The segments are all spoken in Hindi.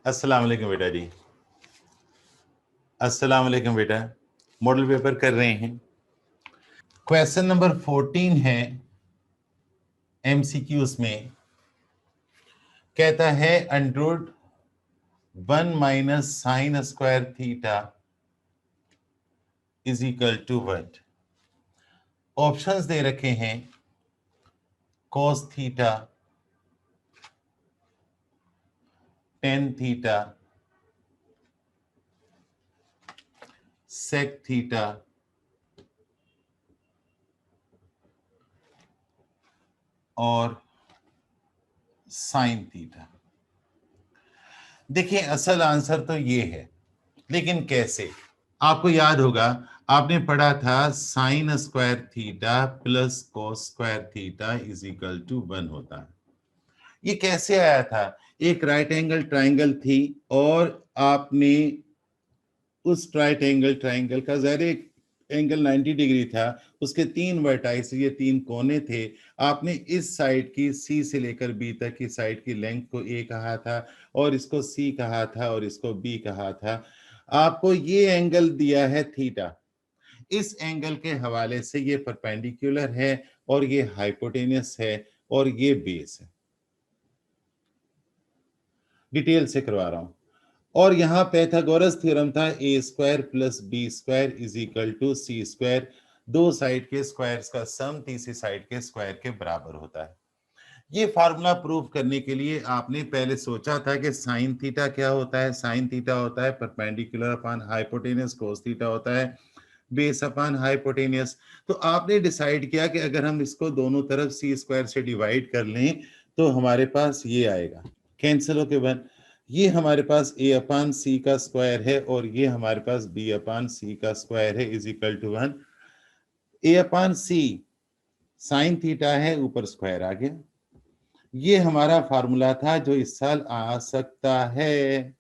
अस्सलाम वालेकुम बेटा जी। अस्सलाम वालेकुम बेटा। मॉडल पेपर कर रहे हैं। क्वेश्चन नंबर 14 है एमसीक्यूज में। कहता है under 1 minus sine square theta is equal to 1। Options दे रखे हैं cos theta, tan theta, sec theta और साइन थीटा। देखिए असल आंसर तो ये है, लेकिन कैसे? आपको याद होगा, आपने पढ़ा था sine square theta plus cos square theta is equal to 1 होता है। ये कैसे आया था? एक राइट एंगल ट्राइंगल थी और आपने उस ट्राइंगल का ज़ाहिर एंगल 90 डिग्री था, उसके तीन वर्टाइस, ये तीन कोने थे। आपने इस साइड की सी से लेकर बी तक की साइड की लेंथ को ए कहा था और इसको सी कहा था और इसको बी कहा था। आपको ये एंगल दिया है थीटा। इस एंगल के हवाले से ये परपेंडिकुलर है और ये हाइपोटेनियस है और ये बेस है। डिटेल से करवा रहा हूं। और यहां पैथागोरस थ्योरम था A square plus B square is equal to C square. दो साइड के स्क्वायर्स का सम तीसरी साइड के स्क्वायर के बराबर होता है। ये फार्मूला प्रूव करने के लिए आपने पहले सोचा था कि साइन थीटा क्या होता है। साइन थीटा होता है perpendicular upon hypotenuse, cos theta होता है बेस अपॉन हाइपोटेनियस। तो आपने डिसाइड किया कि अगर हम इसको दोनों तरफ सी स्क्वायर से डिवाइड कर लें तो हमारे पास ये आएगा, कैंसिल होके बन। ये हमारे पास ए अपान सी का स्क्वायर है और ये हमारे पास बी अपान सी का स्क्वायर है is equal to 1। A upon C sine theta है, ऊपर स्क्वायर आ गया। ये हमारा फार्मूला था जो इस साल आ सकता है।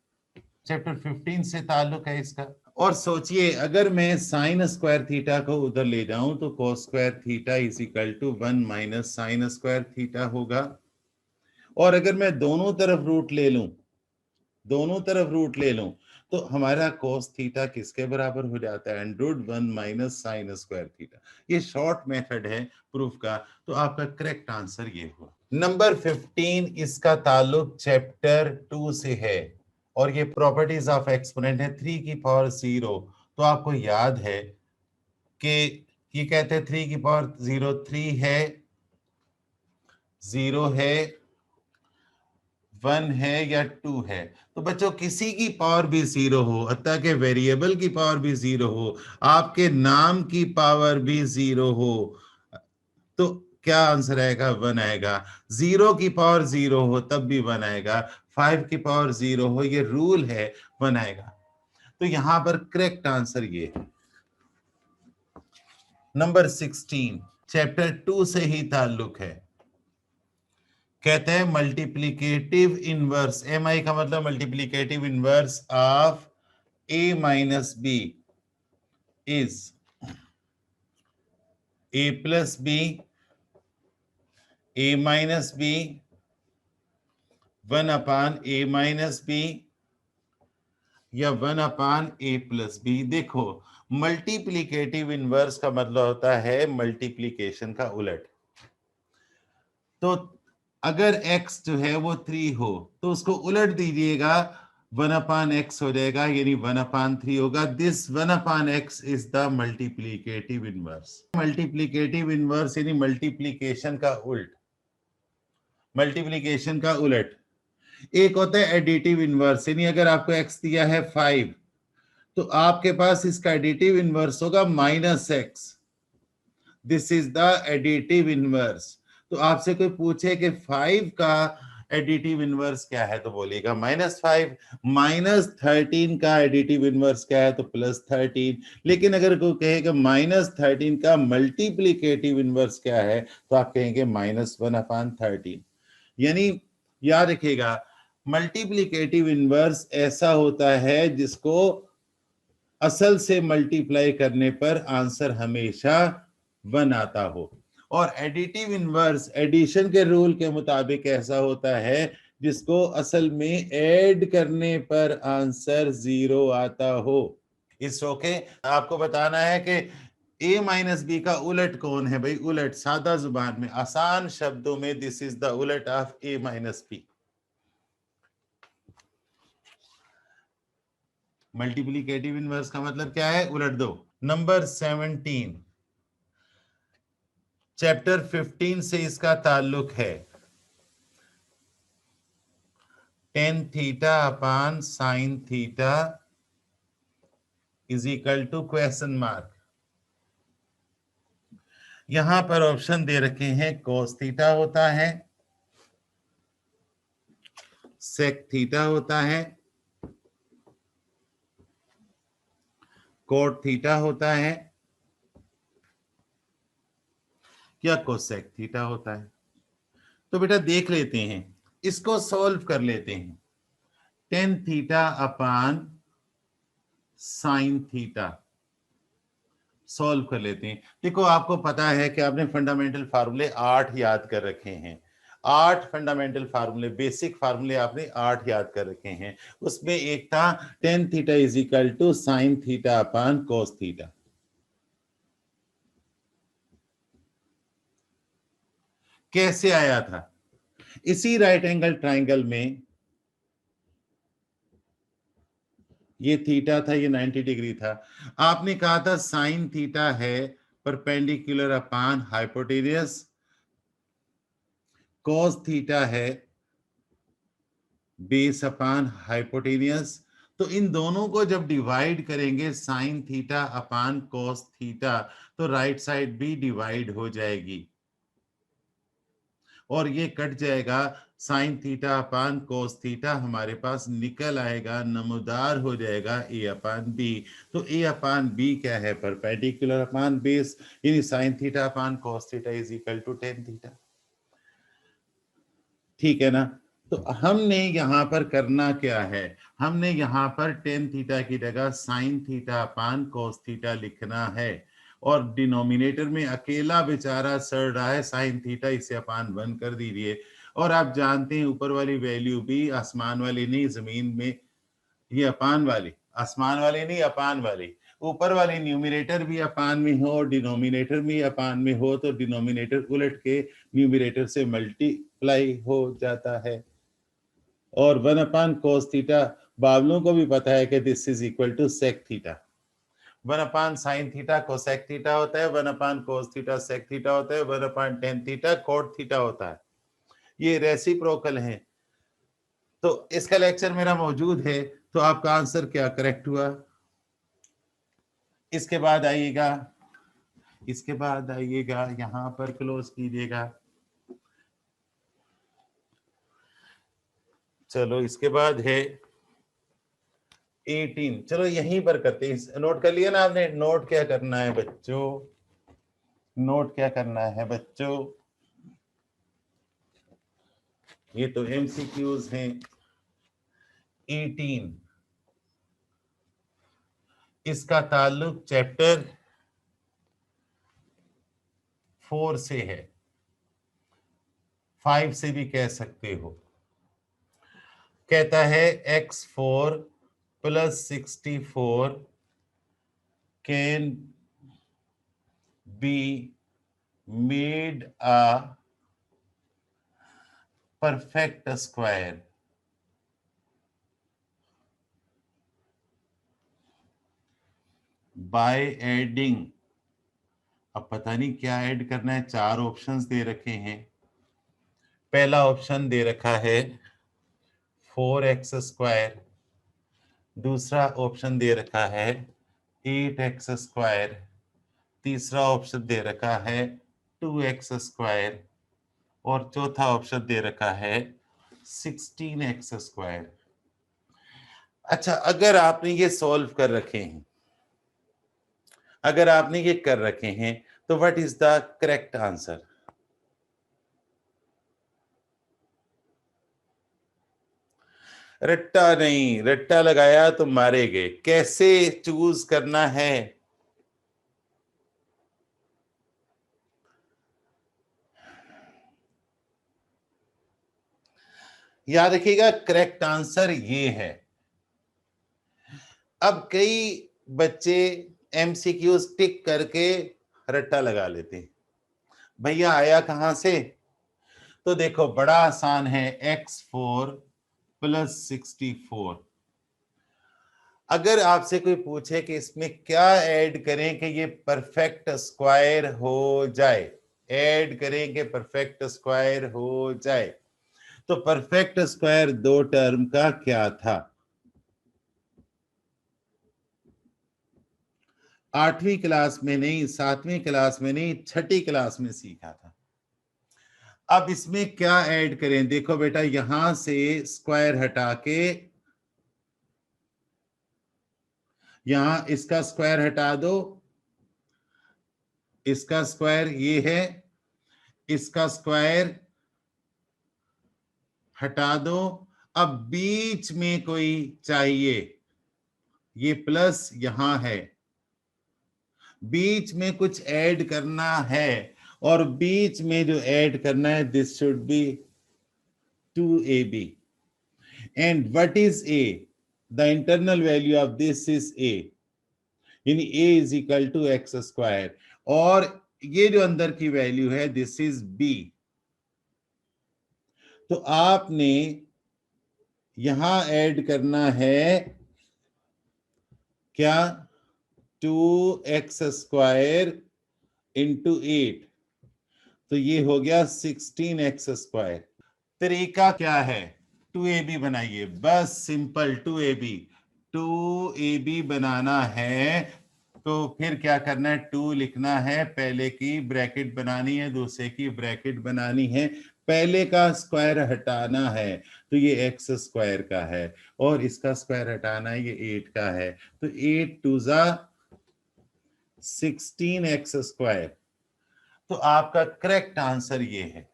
चैप्टर 15 से ताल्लुक है इसका। और सोचिए, अगर मैं साइन स्क्वायर थीटा को उधर ले जाऊं तो cos square theta is equal to 1 minus sine square theta होगा। और अगर मैं दोनों तरफ रूट ले लूं, दोनों तरफ रूट ले लूं, तो हमारा कोस थीटा किसके बराबर हो जाता है? Under 1 minus sine square theta. ये शॉर्ट मेथड है प्रूफ का। तो आपका करेक्ट आंसर ये हुआ। नंबर 15, इसका ताल्लुक चैप्टर 2 से है और ये प्रॉपर्टीज ऑफ एक्सपोनेंट है। 3 की पावर 0। तो आपको याद है कि ये कहते हैं 3 की पावर 0 3 है, 0 है, 1 है या 2 है। तो बच्चों किसी की पावर भी 0 हो, अतः के वेरिएबल की पावर भी 0 हो, आपके नाम की पावर भी 0 हो, तो क्या आंसर आएगा? 1 आएगा। 0 की पावर 0 हो तब भी 1 आएगा। 5 की पावर 0 हो, ये रूल है, 1 आएगा। तो यहां पर करेक्ट आंसर ये है। नंबर 16 चैप्टर 2 से ही ताल्लुक है। कहते हैं मल्टीप्लीकेटिव इनवर्स, एम आई का मतलब multiplicative inverse of a minus b is a plus b, a minus b, 1 upon a minus b या 1 अपान ए प्लस बी। देखो, मल्टीप्लीकेटिव इनवर्स का मतलब होता है मल्टीप्लीकेशन का उलट। तो अगर x जो है वो 3 हो तो उसको उलट दीजिएगा, 1 अपान एक्स हो जाएगा, यानी 1 अपान 3 होगा। This 1 upon x is the multiplicative inverse. Multiplicative inverse यानी मल्टीप्लीकेशन का उल्ट, मल्टीप्लीकेशन का उलट। एक होता है एडिटिव इनवर्स, यानी अगर आपको x दिया है 5 तो आपके पास इसका एडिटिव इनवर्स होगा -x। This is the additive inverse. तो आपसे कोई पूछे कि 5 का एडिटिव इनवर्स क्या है तो बोलिएगा -5। -13 का एडिटिव इनवर्स क्या है तो +13। लेकिन अगर कोई कहेगा -13 का मल्टीप्लीकेटिव इनवर्स क्या है तो आप कहेंगे -1/13। यानी याद रखिएगा, मल्टीप्लीकेटिव इनवर्स ऐसा होता है जिसको असल से मल्टीप्लाई करने पर आंसर हमेशा 1 आता हो। और एडिटिव इनवर्स एडिशन के रूल के मुताबिक ऐसा होता है जिसको असल में ऐड करने पर आंसर 0 आता हो। इस ओके, आपको बताना है कि a माइनस बी का उलट कौन है भाई। उलट सादा जुबान में, आसान शब्दों में, दिस इज द उलट of a minus b. Multiplicative inverse का मतलब क्या है? उलट दो। नंबर 17, चैप्टर 15 से इसका ताल्लुक है। Tan theta upon sign theta is equal to question mark. यहां पर ऑप्शन दे रखे हैं, कोस थीटा होता है, सेक थीटा होता है, कोट थीटा होता है, या कोसेक थीटा होता है। तो बेटा देख लेते हैं, इसको सॉल्व कर लेते हैं। Ten theta upon sine theta solve कर लेते हैं। देखो आपको पता है कि आपने फंडामेंटल फार्मूले 8 याद कर रखे हैं। 8 फंडामेंटल फार्मूले, बेसिक फार्मूले आपने 8 याद कर रखे हैं। उसमें एक था tan theta is equal to sin theta upon cos theta. कैसे आया था? इसी राइट एंगल ट्राइंगल में ये थीटा था, ये 90 डिग्री था। आपने कहा था साइन थीटा है परपेंडिकुलर अपान हाइपोटेनियस, कॉस थीटा है बेस अपान हाइपोटेनियस। तो इन दोनों को जब डिवाइड करेंगे साइन थीटा अपान कॉस थीटा, तो राइट साइड भी डिवाइड हो जाएगी और ये कट जाएगा। Sign theta upon cos theta हमारे पास निकल आएगा, नमूदार हो जाएगा ए अपान बी। तो ए अपान बी क्या है? परपेंडिकुलर अपान बेस, यानी sin theta upon cos theta is equal to tan theta. ठीक है ना? तो हमने यहां पर करना क्या है? हमने यहां पर टेन थीटा की जगह sign theta upon cos theta लिखना है और डिनोमिनेटर में अकेला बेचारा सड़ रहा है साइन थीटा, इसे अपान 1 कर दीजिए। और आप जानते हैं ऊपर वाली वैल्यू भी आसमान वाली नहीं, जमीन में ये अपान वाली, आसमान वाली नहीं अपान वाली, ऊपर वाली न्यूमिनेटर भी अपान में हो और डिनोमिनेटर भी अपान में हो, तो डिनोमिनेटर उलट के न्यूमिनेटर से मल्टीप्लाई हो जाता है। और 1 अपान कोस थीटा बावलों को भी पता है कि this is equal to sec theta. 1 upon sign theta cosec theta होता है, 1 अपान कोस थीटा सेक थीटा होता है, 1 अपान टेन थीटा कोट थीटा होता है। ये रेसिप्रोकल है। तो इसका लेक्चर मेरा मौजूद है। तो आपका आंसर क्या करेक्ट हुआ? इसके बाद आइएगा, इसके बाद आइएगा, यहां पर क्लोज कीजिएगा। चलो इसके बाद है 18। चलो यहीं पर करते हैं। नोट कर लिया ना आपने? नोट क्या करना है बच्चों? नोट क्या करना है बच्चों? ये तो एमसीक्यूज हैं। 18, इसका ताल्लुक चैप्टर 4 से है, 5 से भी कह सकते हो। कहता है x4 plus 64 can be made a perfect square by adding. अब पता नहीं क्या ऐड करना है, 4 ऑप्शंस दे रखे हैं। पहला ऑप्शन दे रखा है 4x स्क्वायर, दूसरा ऑप्शन दे रखा है 8x स्क्वायर, तीसरा ऑप्शन दे रखा है 2x स्क्वायर और चौथा ऑप्शन दे रखा है 16x स्क्वायर। अच्छा, अगर आपने ये सॉल्व कर रखे हैं, अगर आपने ये कर रखे हैं, तो what is the correct answer? रट्टा नहीं, रट्टा लगाया तो मारे गए। कैसे चूज करना है? याद रखिएगा करेक्ट आंसर ये है। अब कई बच्चे एमसीक्यूज टिक करके रट्टा लगा लेते हैं, भैया आया कहां से? तो देखो बड़ा आसान है, x4 प्लस 64। अगर आपसे कोई पूछे कि इसमें क्या ऐड करें कि ये परफेक्ट स्क्वायर हो जाए, ऐड करें कि परफेक्ट स्क्वायर हो जाए, तो परफेक्ट स्क्वायर दो टर्म का क्या था? 8वीं क्लास में नहीं, 7वीं क्लास में नहीं, 6ठी क्लास में सीखा था। अब इसमें क्या ऐड करें? देखो बेटा, यहां से स्क्वायर हटा के यहां इसका स्क्वायर हटा दो, इसका स्क्वायर ये है, इसका स्क्वायर हटा दो। अब बीच में कोई चाहिए, ये प्लस यहां है, बीच में कुछ ऐड करना है, और बीच में जो ऐड करना है, this should be 2ab। And what is a? The internal value of this is a, यानी a is equal to x square, और ये जो अंदर की वैल्यू है दिस इज b। तो आपने यहां ऐड करना है क्या? 2x स्क्वायर इंटू 8, तो ये हो गया 16x स्क्वायर। तरीका क्या है? 2ab बनाइए, बस सिंपल 2ab। 2ab बनाना है तो फिर क्या करना है? 2 लिखना है, पहले की ब्रैकेट बनानी है, दूसरे की ब्रैकेट बनानी है, पहले का स्क्वायर हटाना है, तो ये एक्स स्क्वायर का है, और इसका स्क्वायर हटाना है, ये 8 का है, तो 8 2 जा 16x स्क्वायर। तो आपका करेक्ट आंसर ये है।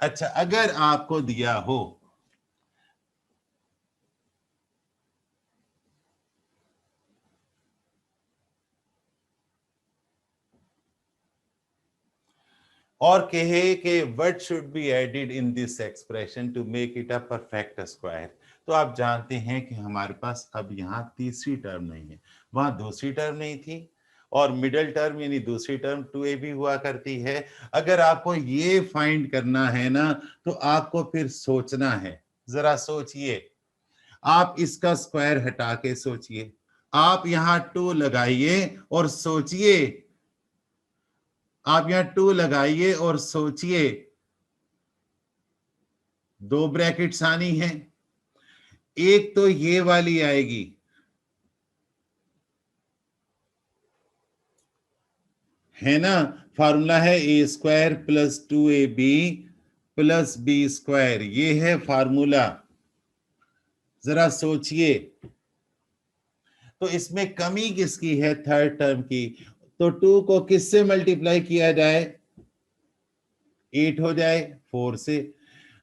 अच्छा, अगर आपको दिया हो और कहे कि what should be added in this expression to make it a perfect square, तो आप जानते हैं कि हमारे पास अब यहाँ तीसरी टर्म नहीं है, वहां दूसरी टर्म नहीं थी, और मिडिल टर्म यानी दूसरी टर्म 2ab हुआ करती है। अगर आपको ये फाइंड करना है ना, तो आपको फिर सोचना है, जरा सोचिए, आप इसका स्क्वायर हटा के सोचिए, आप यहां 2 लगाइए और सोचिए, आप यहां 2 लगाइए और सोचिए, दो ब्रैकेट्स आनी है, एक तो ये वाली आएगी, है ना? फार्मूला है A square plus 2ab plus B square, ये है फार्मूला। जरा सोचिए, तो इसमें कमी किसकी है? थर्ड टर्म की। तो 2 को किससे मल्टीप्लाई किया जाए? 8 हो जाए 4 से।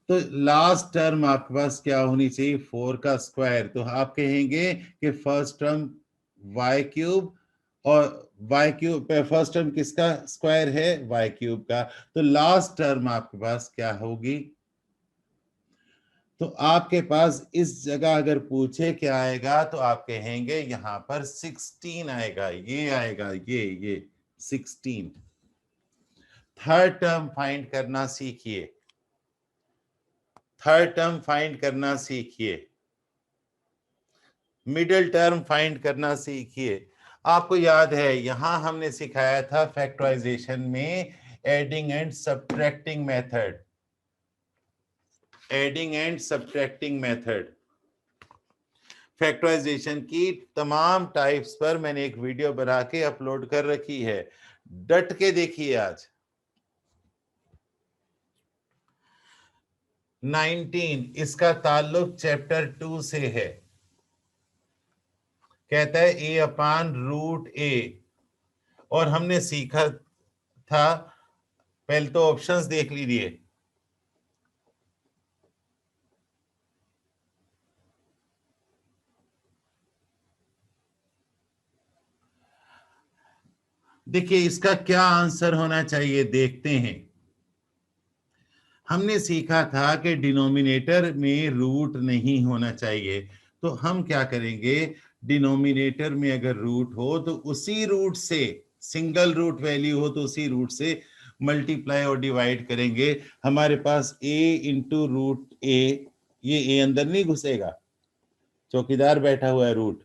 तो लास्ट टर्म आपके पास क्या होनी चाहिए? 4 का स्क्वायर। तो आप कहेंगे कि फर्स्ट टर्म वाई क्यूब, और वाई क्यूब पे फर्स्ट टर्म किसका स्क्वायर है? वाई क्यूब का। तो लास्ट टर्म आपके पास क्या होगी? तो आपके पास इस जगह अगर पूछे क्या आएगा, तो आप कहेंगे यहां पर 16 आएगा, ये आएगा, ये 16। थर्ड टर्म फाइंड करना सीखिए, थर्ड टर्म फाइंड करना सीखिए, मिडिल टर्म फाइंड करना सीखिए। आपको याद है यहां हमने सिखाया था फैक्टराइजेशन में adding and subtracting method, adding and subtracting method. Factorization की तमाम टाइप्स पर मैंने एक वीडियो बना के अपलोड कर रखी है, डट के देखिए। आज 19, इसका ताल्लुक चैप्टर 2 से है, कहता है ए अपान रूट ए, और हमने सीखा था, पहले तो ऑप्शंस देख लीजिए। देखिए इसका क्या आंसर होना चाहिए, देखते हैं। हमने सीखा था कि डिनोमिनेटर में रूट नहीं होना चाहिए, तो हम क्या करेंगे, डिनोमिनेटर में अगर रूट हो तो उसी रूट से, सिंगल रूट वैल्यू हो तो उसी रूट से मल्टीप्लाई और डिवाइड करेंगे। हमारे पास a इंटू रूट ए, ये a अंदर नहीं घुसेगा, चौकीदार बैठा हुआ है रूट,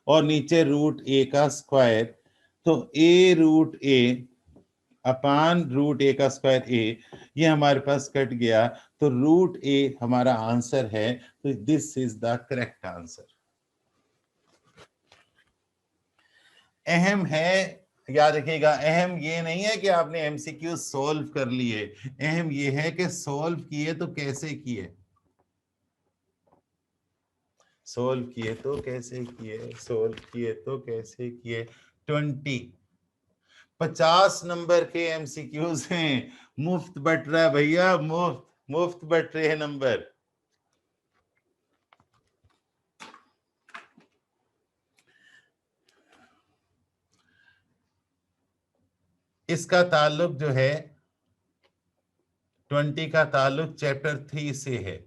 और नीचे रूट ए का स्क्वायर, तो a root A upon root A का स्क्वायर ए, ये हमारे पास कट गया, तो रूट ए हमारा आंसर है, तो this is the correct answer. अहम है, याद रखिएगा, अहम ये नहीं है कि आपने एमसीक्यू सॉल्व कर लिए, अहम ये है कि सॉल्व किए तो कैसे किए, सोल्व किए तो कैसे किए, सोल्व किए तो कैसे किए। 50 नंबर के एमसीक्यूज हैं, मुफ्त बट रहा है भैया, मुफ्त मुफ्त बट रहे हैं नंबर। इसका ताल्लुक जो है 20 का ताल्लुक चैप्टर 3 से है।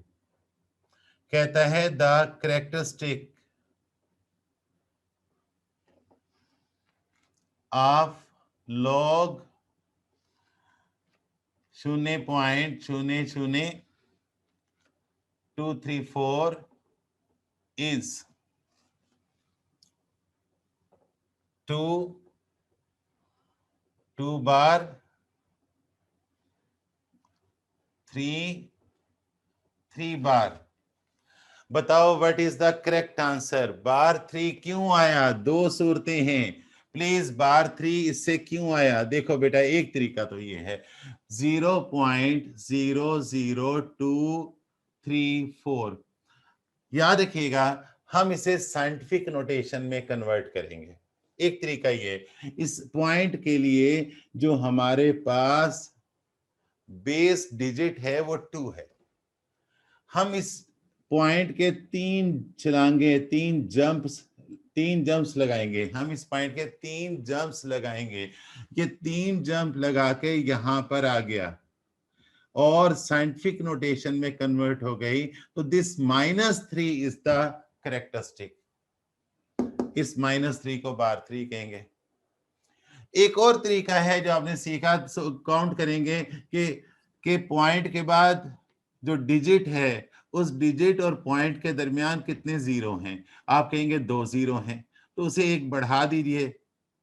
कहता है the characteristic of log 0.00234 is 2 bar 3 bar. बताओ what is the correct answer. Bar 3 क्यों आया, दो सूरतें हैं, प्लीज बार 3 इससे क्यों आया। देखो बेटा, एक तरीका तो ये है 0.00234, याद रखिएगा, हम इसे साइंटिफिक नोटेशन में कन्वर्ट करेंगे। एक तरीका ये, इस पॉइंट के लिए जो हमारे पास बेस डिजिट है वो 2 है, हम इस पॉइंट के 3 छलांगे, 3 जंप्स लगाएंगे, हम इस पॉइंट के 3 जंप्स लगाएंगे। ये 3 जंप लगा के यहां पर आ गया और साइंटिफिक नोटेशन में कन्वर्ट हो गई, तो दिस -3 इज द कैरेक्टरिस्टिक। इस -3 को बार 3 कहेंगे। एक और तरीका है जो आपने सीखा, काउंट करेंगे कि पॉइंट के बाद जो डिजिट है, उस डिजिट और पॉइंट के दरमियान कितने जीरो हैं। आप कहेंगे 2 जीरो हैं, तो उसे एक बढ़ा दीजिए,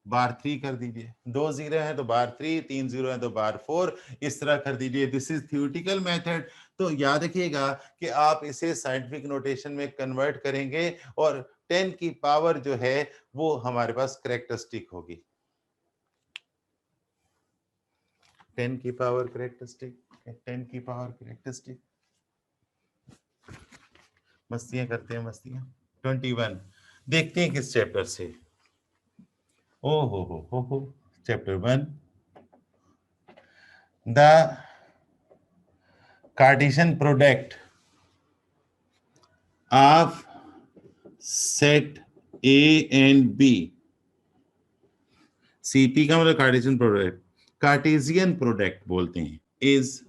बार 3 कर दीजिए। 2 जीरो हैं तो बार 3, 3 जीरो हैं तो बार 4, इस तरह कर दीजिए। This is theoretical method. तो याद रखिएगा कि आप इसे साइंटिफिक नोटेशन में कन्वर्ट करेंगे और 10 की पावर जो है वो हमारे पास कैरेक्टरिस्टिक होगी। 10 की पावर कैरेक्टरिस्टिक, 10 की पावर कैरेक्टरिस्टिक। मस्तियां करते हैं, मस्तियां। 21 देखते हैं किस चैप्टर से। ओ हो chapter 1, the Cartesian product of set A and B. CP का मतलब कार्टेशियन प्रोडक्ट, कार्टेशियन प्रोडक्ट बोलते हैं। इज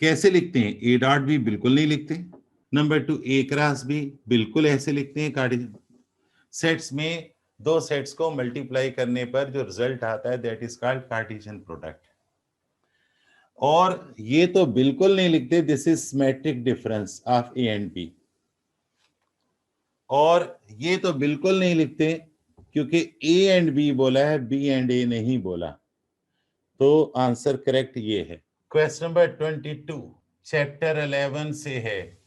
कैसे लिखते हैं, ए डॉट भी बिल्कुल नहीं लिखते। नंबर 2 ए क्रॉस भी बिल्कुल ऐसे लिखते हैं। कार्टेशियन सेट्स में दो सेट्स को मल्टीप्लाई करने पर जो रिजल्ट आता है that is called Cartesian product. और ये तो बिल्कुल नहीं लिखते this is symmetric difference of A and B. और ये तो बिल्कुल नहीं लिखते क्योंकि ए एंड बी बोला है, बी एंड ए नहीं बोला। तो आंसर करेक्ट ये है। क्वेश्चन नंबर 22 चैप्टर 11 से है।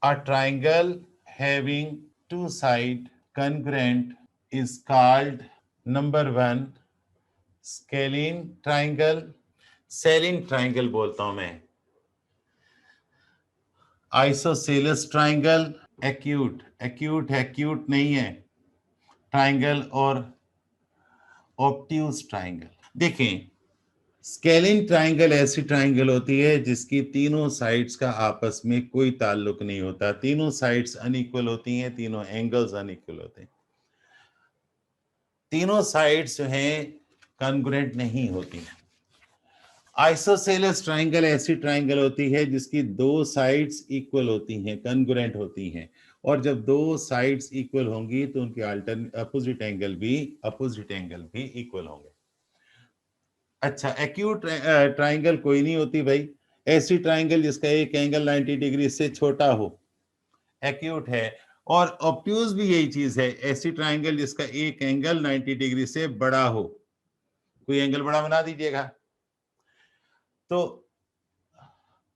A triangle having 2 side congruent is called number 1 scalene triangle, scalene triangle बोलता हूं मैं, आइसोसेलेस ट्राइंगल, एक्यूट, एक्यूट है, क्यूट नहीं है ट्राइंगल, और ऑब्ट्यूज ट्राइंगल। देखें, स्केलिन ट्राइंगल ऐसी ट्राइंगल होती है जिसकी तीनों साइड्स का आपस में कोई ताल्लुक नहीं होता, तीनों साइड्स अनइक्वल होती हैं, तीनों एंगल्स अनइक्वल होते हैं, तीनों साइड्स जो हैं कॉन्ग्रुएंट नहीं होती हैं। आइसोसेलेस ट्राइंगल ऐसी ट्राइंगल होती है जिसकी दो साइड्स इक्वल होती हैं, कॉन्ग्रुएंट होती हैं, और जब दो साइड्स इक्वल होंगी तो उनके अपोजिट एंगल भी इक्वल होंगे। अच्छा, एक्यूट ट्राइंगल कोई नहीं होती भाई, ऐसी ट्राइंगल जिसका एक एंगल 90 डिग्री से छोटा हो, एक्यूट है। और ऑब्ट्यूज भी यही चीज है, ऐसी ट्राइंगल जिसका एक एंगल 90 डिग्री से बड़ा हो। कोई एंगल बड़ा बना दीजिएगा। तो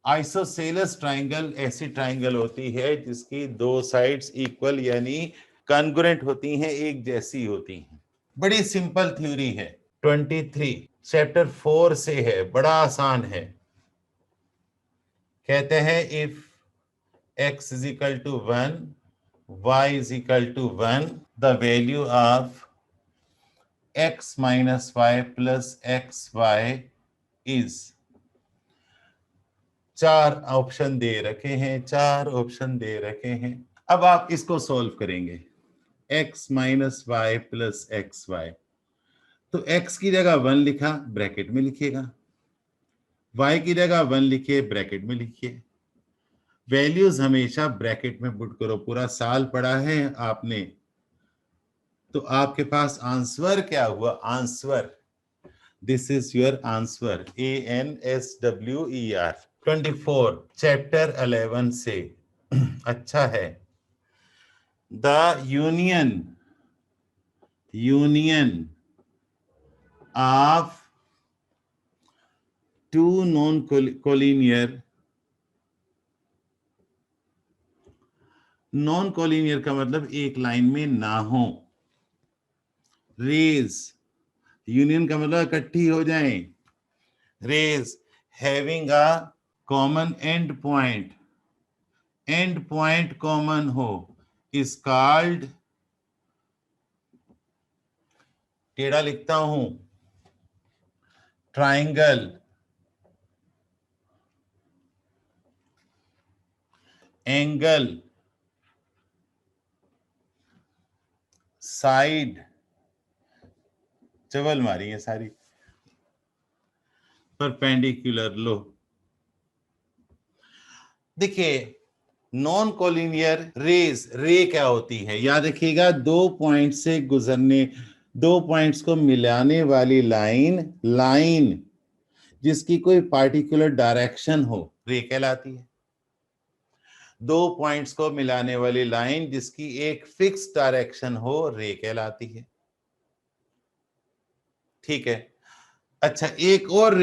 आइसोसेलेस ट्राइंगल ऐसी ट्राइंगल होती है जिसकी दो साइड्स इक्वल यानी कॉन्ग्रुएंट होती हैं, एक जैसी होती हैं। बड़ी सिंपल थ्योरी है। 23 चैप्टर 4 से है, बड़ा आसान है। कहते हैं if x is equal to 1, y is equal to 1, the value of x minus y plus xy is, चार ऑप्शन दे रखे हैं। अब आप इसको सॉल्व करेंगे, x minus y plus x y, तो x की जगह 1 लिखा, ब्रैकेट में लिखिएगा, y की जगह 1 लिखिए, ब्रैकेट में लिखिए। वैल्यूज हमेशा ब्रैकेट में पुट करो। पूरा साल पढ़ा है आपने, तो आपके पास आंसर क्या हुआ? Answer, this is your answer, ANSWER। 24 chapter 11 से अच्छा है। The union of two non collinear का मतलब एक लाइन में ना हो। रेज, यूनियन का मतलब इकट्ठी हो जाएं। Rays having a common end point common हो इज कॉल्ड, टेढ़ा लिखता हूं, ट्राइंगल। एंगल, साइड, चवल मारी है सारी, परपेंडिकुलर। लो देखिए, नॉन कोलिनियर रेज, रे क्या होती है याद रखिएगा, दो पॉइंट्स को मिलाने वाली लाइन जिसकी कोई पार्टिकुलर डायरेक्शन हो, रे कहलाती है। दो पॉइंट्स को मिलाने वाली लाइन जिसकी एक फिक्स डायरेक्शन हो, रे कहलाती है। ठीक है। अच्छा, एक और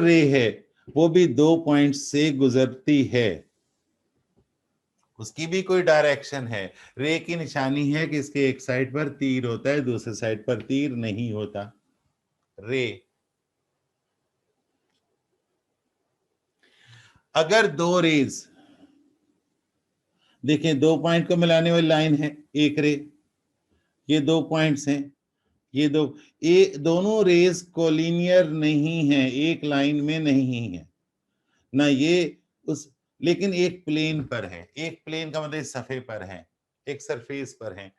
रे है, वो भी दो पॉइंट्स से गुजरती है, उसकी भी कोई डायरेक्शन है। रे की निशानी है कि इसके एक साइड पर तीर होता है, दूसरे साइड पर तीर नहीं होता। रे, अगर दो रेज, देखें दो पॉइंट को मिलाने वाली लाइन है, एक रे, ये दो पॉइंट्स हैं, ये दोनों रेज कोलिनियर नहीं है, एक लाइन में नहीं है ना, ये उस, लेकिन एक प्लेन पर है। एक प्लेन का मतलब सफ़े पर है, एक सरफेस पर है,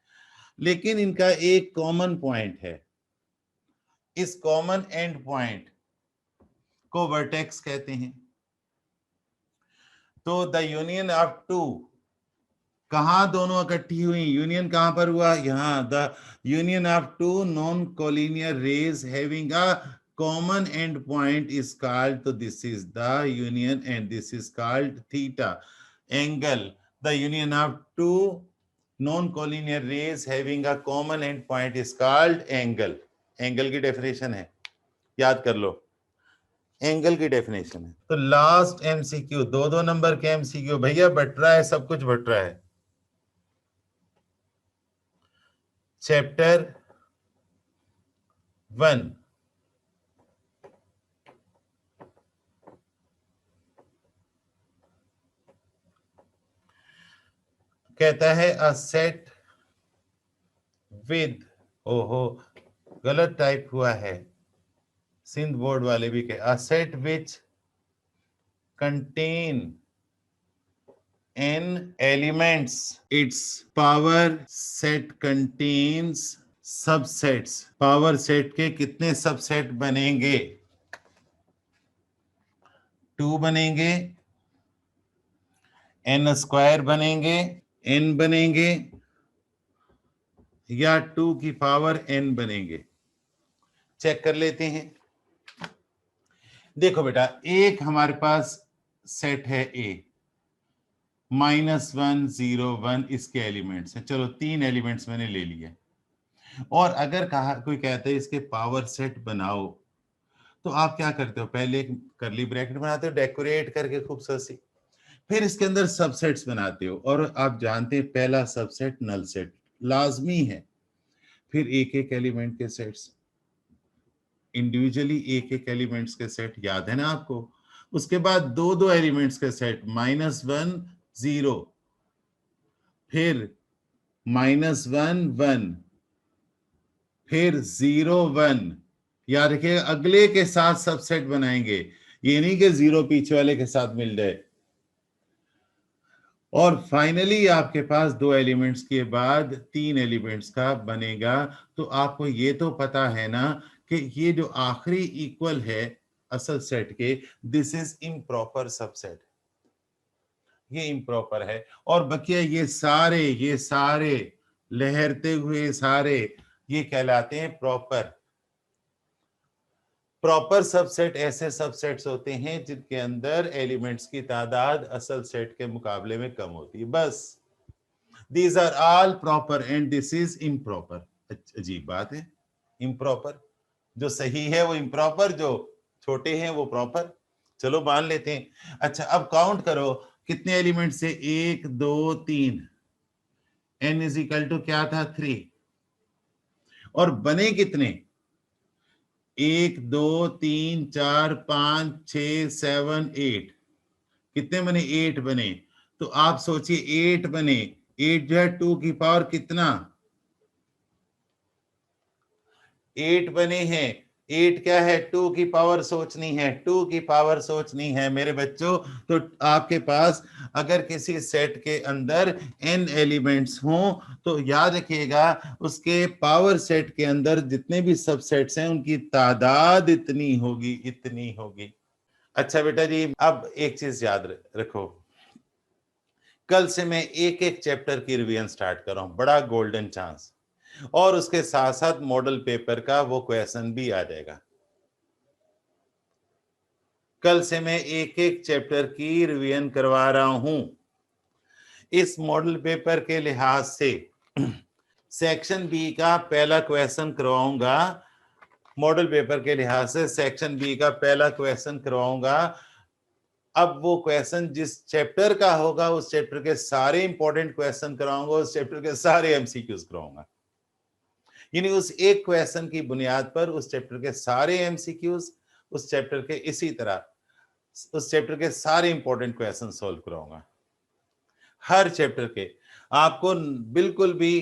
लेकिन इनका एक कॉमन पॉइंट है। इस कॉमन एंड पॉइंट को वर्टेक्स कहते हैं। तो द यूनियन ऑफ टू, कहां दोनों इकट्ठी हुई, यूनियन कहां पर हुआ? यहां। The union of two non collinear rays having a common end point is called, तो this is the union and this is called theta. Angle, the union of two non collinear rays having a common end point is called angle. Angle की डेफिनेशन है, याद कर लो, एंगल की डेफिनेशन है। तो लास्ट एमसीक्यू, दो नंबर के एमसीक्यू भैया बट रहा है, सब कुछ बट रहा है। चैप्टर 1, कहता है अ सेट विद, ओहो गलत टाइप हुआ है, सिंध बोर्ड वाले भी कहे, a set which contain n elements, its power set contains subsets, power set के कितने सबसेट बनेंगे? 2 बनेंगे, n स्क्वायर बनेंगे, n बनेंगे, या 2 की पावर n बनेंगे? चेक कर लेते हैं। देखो बेटा, एक हमारे पास सेट है A, -1 0 1 इसके एलिमेंट्स हैं। चलो 3 एलिमेंट्स मैंने ले लिए। और अगर कहा कोई कहता है इसके पावर सेट बनाओ, तो आप क्या करते हो? पहले एक कर्ली ब्रैकेट बनाते हो डेकोरेट करके खूबसूरत सी, फिर इसके अंदर सबसेट्स बनाते हो, और आप जानते हैं पहला सबसेट नल सेट लाजमी है। फिर एक एक एलिमेंट के सेट्स, इंडिविजुअली एक एक एलिमेंट्स के सेट, याद है ना आपको? उसके बाद दो दो एलिमेंट्स के सेट, -1 0, फिर -1 1, फिर 0 1। याद रखिएगा, अगले के साथ सबसेट बनाएंगे, ये नहीं कि 0 पीछे वाले के साथ मिल जाए। और फाइनली आपके पास 2 एलिमेंट्स के बाद 3 एलिमेंट्स का बनेगा। तो आपको ये तो पता है ना कि ये जो आखिरी इक्वल है असल सेट के, दिस इज इम्प्रॉपर सबसेट, ये इम्प्रॉपर है। और बकिया ये सारे लहरते हुए सारे, ये कहलाते हैं प्रॉपर। प्रॉपर सबसेट ऐसे सबसेट्स होते हैं जिनके अंदर एलिमेंट्स की तादाद असल सेट के मुकाबले में कम होती है, बस। These are all proper and this is improper। अजीब बात है, improper, जो सही है वो improper, जो छोटे हैं वो प्रॉपर। चलो मान लेते हैं। अच्छा, अब काउंट करो कितने एलिमेंट से, 1 2 3, n इज इक्वल टू क्या था, 3। और बने कितने, 1 2 3 4 5 6 7 8, कितने बने, 8 बने। तो आप सोचिए 8 बने, 8 जो है 2 की पावर कितना, 8 बने हैं। 8 क्या है, 2 की पावर सोचनी है, 2 की पावर सोचनी है मेरे बच्चों। तो आपके पास अगर किसी सेट के अंदर n एलिमेंट्स हों, तो याद रखिएगा उसके पावर सेट के अंदर जितने भी सबसेट्स हैं उनकी तादाद इतनी होगी, इतनी होगी। अच्छा बेटा जी, अब एक चीज याद रखो, कल से मैं एक एक चैप्टर की रिवीजन स्टार्ट कर रहा हूं, बड़ा गोल्डन चांस। और उसके साथ साथ मॉडल पेपर का वो क्वेश्चन भी आ जाएगा। कल से मैं एक एक चैप्टर की रिवीजन करवा रहा हूं। इस मॉडल पेपर के लिहाज से सेक्शन बी का पहला क्वेश्चन करवाऊंगा, मॉडल पेपर के लिहाज से सेक्शन बी का पहला क्वेश्चन करवाऊंगा। अब वो क्वेश्चन जिस चैप्टर का होगा उस चैप्टर के सारे इंपॉर्टेंट क्वेश्चन कराऊंगा, उस चैप्टर के सारे एमसीक्यूज कराऊंगा। यानी उस एक क्वेश्चन की बुनियाद पर उस चैप्टर के सारे एमसीक्यूज, उस चैप्टर के इसी तरह उस चैप्टर के सारे इंपॉर्टेंट क्वेश्चन सॉल्व कराऊंगा। हर चैप्टर के आपको बिल्कुल भी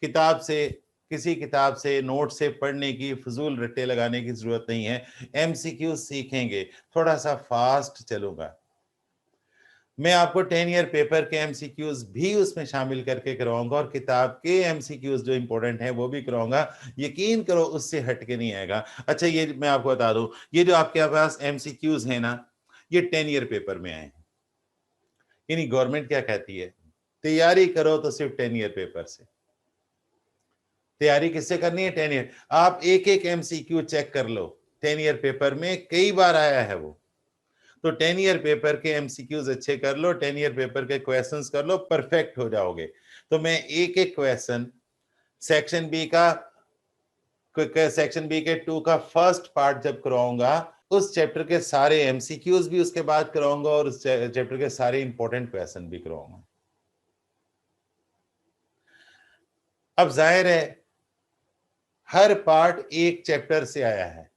किताब से, किसी किताब से, नोट से पढ़ने की, फजूल रट्टे लगाने की जरूरत नहीं है। एमसीक्यू सीखेंगे, थोड़ा सा फास्ट चलूंगा। मैं आपको 10 ईयर पेपर के एमसीक्यूज भी उसमें शामिल करके करवाऊंगा, और किताब के एमसीक्यूज जो इंपॉर्टेंट हैं वो भी करवाऊंगा। यकीन करो उससे हटके नहीं आएगा। अच्छा, ये मैं आपको बता दूं, ये जो आपके पास एमसीक्यूज है ना, ये 10 ईयर पेपर में आए हैं। यानी गवर्नमेंट क्या कहती है, तैयारी करो तो सिर्फ 10 ईयर पेपर से। तैयारी किससे करनी है, 10 ईयर। आप एक एक एमसीक्यू चेक कर लो, 10 ईयर पेपर में कई बार आया है वो। तो 10 ईयर पेपर के एमसीक्यूज अच्छे कर लो, 10 ईयर पेपर के क्वेश्चंस कर लो, परफेक्ट हो जाओगे। तो मैं एक एक क्वेश्चन सेक्शन बी का, सेक्शन बी के 2 का फर्स्ट पार्ट जब करवाऊंगा, उस चैप्टर के सारे एमसीक्यूज भी उसके बाद कराऊंगा, और उस चैप्टर के सारे इंपॉर्टेंट क्वेश्चन भी कराऊंगा। अब जाहिर है हर पार्ट एक चैप्टर से आया है,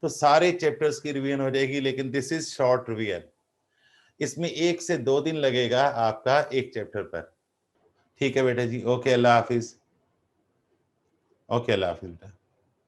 तो सारे चैप्टर्स की रिवीजन हो जाएगी, लेकिन दिस इज शॉर्ट रिवीजन। इसमें 1 से 2 दिन लगेगा आपका एक चैप्टर पर। ठीक है बेटा जी, ओके, अल्लाह हाफिज। ओके, अल्लाह हाफिज बेटा।